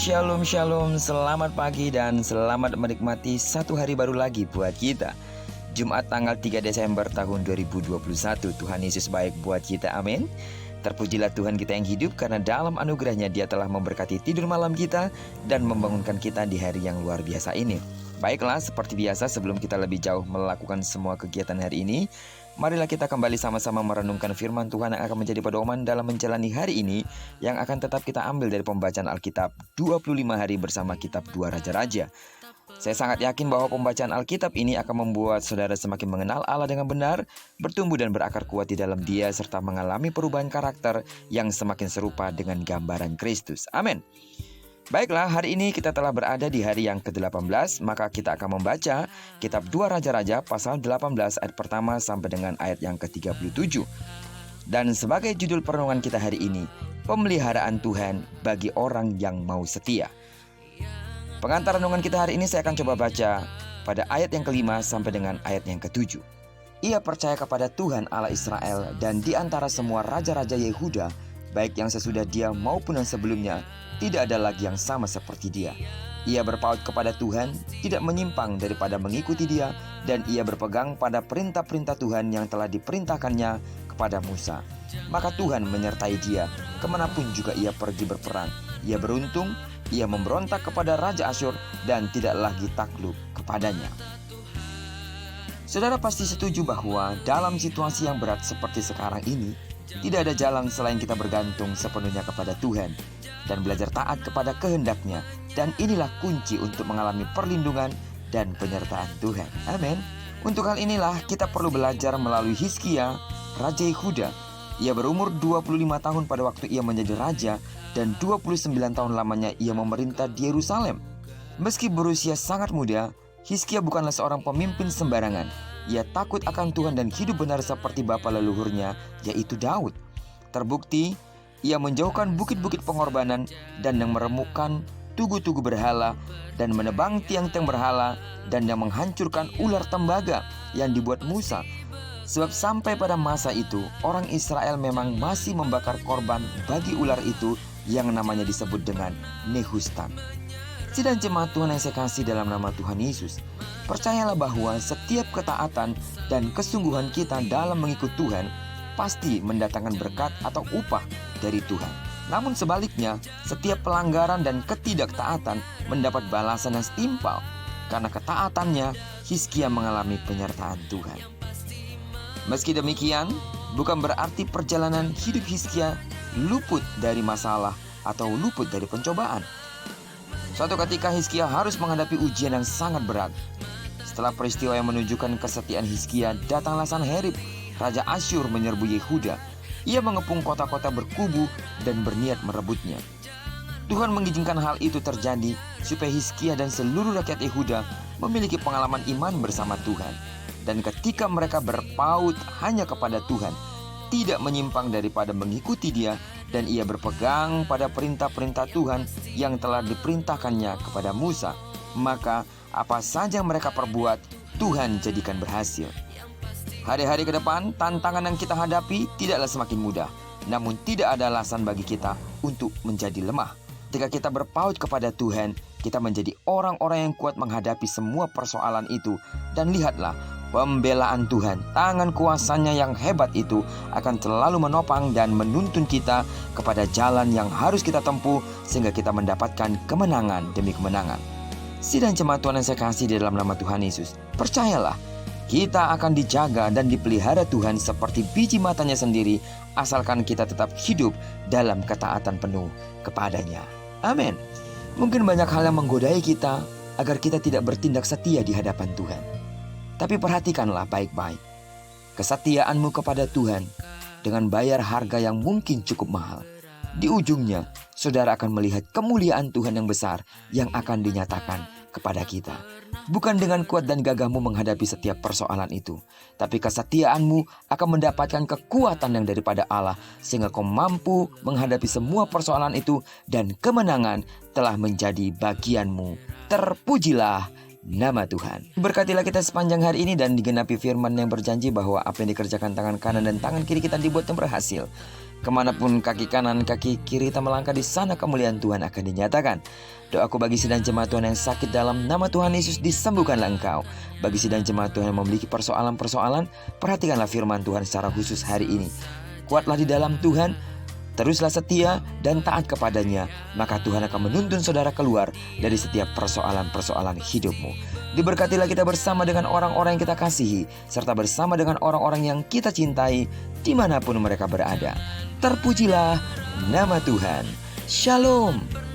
Shalom Shalom, selamat pagi dan selamat menikmati satu hari baru lagi buat kita. Jumat tanggal 3 Desember tahun 2021. Tuhan Yesus baik buat kita, amin. Terpujilah Tuhan kita yang hidup, karena dalam anugerahnya Dia telah memberkati tidur malam kita dan membangunkan kita di hari yang luar biasa ini. Baiklah, seperti biasa sebelum kita lebih jauh melakukan semua kegiatan hari ini, marilah kita kembali sama-sama merenungkan firman Tuhan yang akan menjadi pedoman dalam menjalani hari ini, yang akan tetap kita ambil dari pembacaan Alkitab 25 hari bersama kitab 2 Raja-Raja. Saya sangat yakin bahwa pembacaan Alkitab ini akan membuat saudara semakin mengenal Allah dengan benar, bertumbuh dan berakar kuat di dalam Dia, serta mengalami perubahan karakter yang semakin serupa dengan gambaran Kristus. Amin. Baiklah, hari ini kita telah berada di hari yang ke-18, maka kita akan membaca kitab 2 Raja-Raja pasal 18 ayat pertama sampai dengan ayat yang ke-37. Dan sebagai judul perenungan kita hari ini, pemeliharaan Tuhan bagi orang yang mau setia. Pengantar renungan kita hari ini saya akan coba baca pada ayat yang ke-5 sampai dengan ayat yang ke-7. Ia percaya kepada Tuhan Allah Israel, dan di antara semua raja-raja Yehuda, baik yang sesudah dia maupun yang sebelumnya, tidak ada lagi yang sama seperti dia. Ia berpaut kepada Tuhan, tidak menyimpang daripada mengikuti Dia, dan ia berpegang pada perintah-perintah Tuhan yang telah diperintahkannya kepada Musa. Maka Tuhan menyertai dia kemanapun juga ia pergi berperang. Ia beruntung, ia memberontak kepada Raja Asyur dan tidak lagi takluk kepadanya. Saudara pasti setuju bahwa dalam situasi yang berat seperti sekarang ini, tidak ada jalan selain kita bergantung sepenuhnya kepada Tuhan dan belajar taat kepada kehendak-Nya. Dan inilah kunci untuk mengalami perlindungan dan penyertaan Tuhan. Amin. Untuk hal inilah kita perlu belajar melalui Hizkia, Raja Yehuda. Ia berumur 25 tahun pada waktu ia menjadi raja, dan 29 tahun lamanya ia memerintah di Yerusalem. Meski berusia sangat muda, Hizkia bukanlah seorang pemimpin sembarangan. Ia takut akan Tuhan dan hidup benar seperti bapa leluhurnya, yaitu Daud. Terbukti, ia menjauhkan bukit-bukit pengorbanan dan yang meremukkan tugu-tugu berhala dan menebang tiang-tiang berhala dan yang menghancurkan ular tembaga yang dibuat Musa. Sebab sampai pada masa itu, orang Israel memang masih membakar korban bagi ular itu yang namanya disebut dengan Nehustan. Sidang jemaat Tuhan yang saya kasih dalam nama Tuhan Yesus, percayalah bahwa setiap ketaatan dan kesungguhan kita dalam mengikut Tuhan pasti mendatangkan berkat atau upah dari Tuhan. Namun sebaliknya, setiap pelanggaran dan ketidaktaatan mendapat balasan yang setimpal. Karena ketaatannya, Hizkia mengalami penyertaan Tuhan. Meski demikian, bukan berarti perjalanan hidup Hizkia luput dari masalah atau luput dari pencobaan. Suatu ketika Hizkia harus menghadapi ujian yang sangat berat. Setelah peristiwa yang menunjukkan kesetiaan Hizkia, datanglah Sanherib, Raja Asyur, menyerbu Yehuda. Ia mengepung kota-kota berkubu dan berniat merebutnya. Tuhan mengizinkan hal itu terjadi supaya Hizkia dan seluruh rakyat Yehuda memiliki pengalaman iman bersama Tuhan. Dan ketika mereka berpaut hanya kepada Tuhan, tidak menyimpang daripada mengikuti Dia, dan ia berpegang pada perintah-perintah Tuhan yang telah diperintahkannya kepada Musa, maka apa saja yang mereka perbuat, Tuhan jadikan berhasil. Hari-hari ke depan, tantangan yang kita hadapi tidaklah semakin mudah, namun tidak ada alasan bagi kita untuk menjadi lemah. Jika kita berpaut kepada Tuhan, kita menjadi orang-orang yang kuat menghadapi semua persoalan itu. Dan lihatlah, pembelaan Tuhan, tangan kuasanya yang hebat itu akan selalu menopang dan menuntun kita kepada jalan yang harus kita tempuh, sehingga kita mendapatkan kemenangan demi kemenangan. Sidang jemaat Tuhan yang saya kasih di dalam nama Tuhan Yesus, percayalah, kita akan dijaga dan dipelihara Tuhan seperti biji matanya sendiri, asalkan kita tetap hidup dalam ketaatan penuh kepadanya. Amin. Mungkin banyak hal yang menggodai kita agar kita tidak bertindak setia di hadapan Tuhan. Tapi perhatikanlah baik-baik. Kesetiaanmu kepada Tuhan dengan bayar harga yang mungkin cukup mahal. Di ujungnya, saudara akan melihat kemuliaan Tuhan yang besar yang akan dinyatakan kepada kita. Bukan dengan kuat dan gagahmu menghadapi setiap persoalan itu, tapi kesetiaanmu akan mendapatkan kekuatan yang daripada Allah, sehingga kau mampu menghadapi semua persoalan itu, dan kemenangan telah menjadi bagianmu. Terpujilah nama Tuhan. Berkatilah kita sepanjang hari ini dan digenapi firman yang berjanji bahwa apa yang dikerjakan tangan kanan dan tangan kiri kita dibuat yang berhasil. Kemanapun kaki kanan, kaki kiri kita melangkah, di sana kemuliaan Tuhan akan dinyatakan. Doaku bagi sidang jemaat Tuhan yang sakit, dalam nama Tuhan Yesus disembuhkanlah engkau. Bagi sidang jemaat Tuhan yang memiliki persoalan-persoalan, perhatikanlah firman Tuhan secara khusus hari ini. Kuatlah di dalam Tuhan, teruslah setia dan taat kepadanya, maka Tuhan akan menuntun saudara keluar dari setiap persoalan-persoalan hidupmu. Diberkatilah kita bersama dengan orang-orang yang kita kasihi, serta bersama dengan orang-orang yang kita cintai dimanapun mereka berada. Terpujilah nama Tuhan. Shalom.